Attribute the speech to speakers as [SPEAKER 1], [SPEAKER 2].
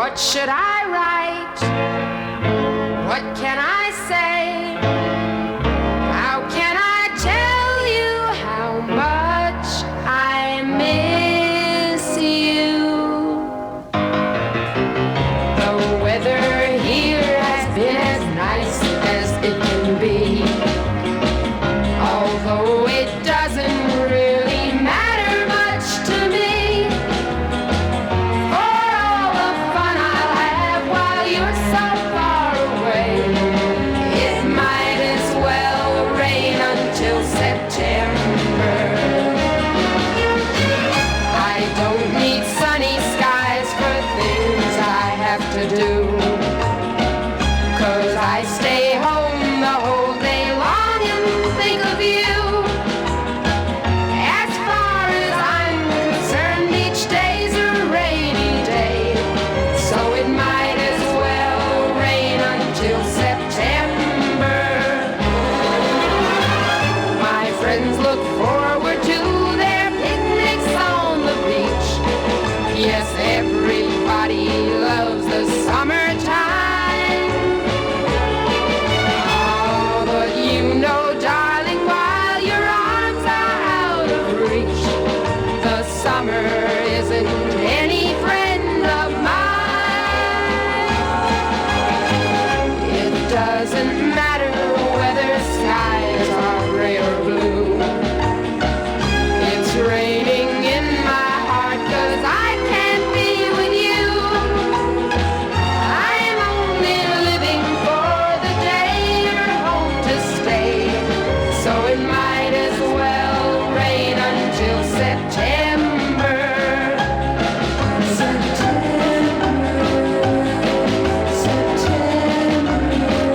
[SPEAKER 1] What should I write? What can I say? How can I tell you how much I miss you? The weather here has been as nice as it can be, although it doesn't really matter much to me. For all the fun I'll have while you're so far away, it might as well rain until September. I don't need sunny skies for things I have to do, 'cause I stay home the whole day long and think of you. As far as I'm concerned, each day's a rainy day, so it might as well rain until September. My friends look forward to their picnics on the beach. Yes, every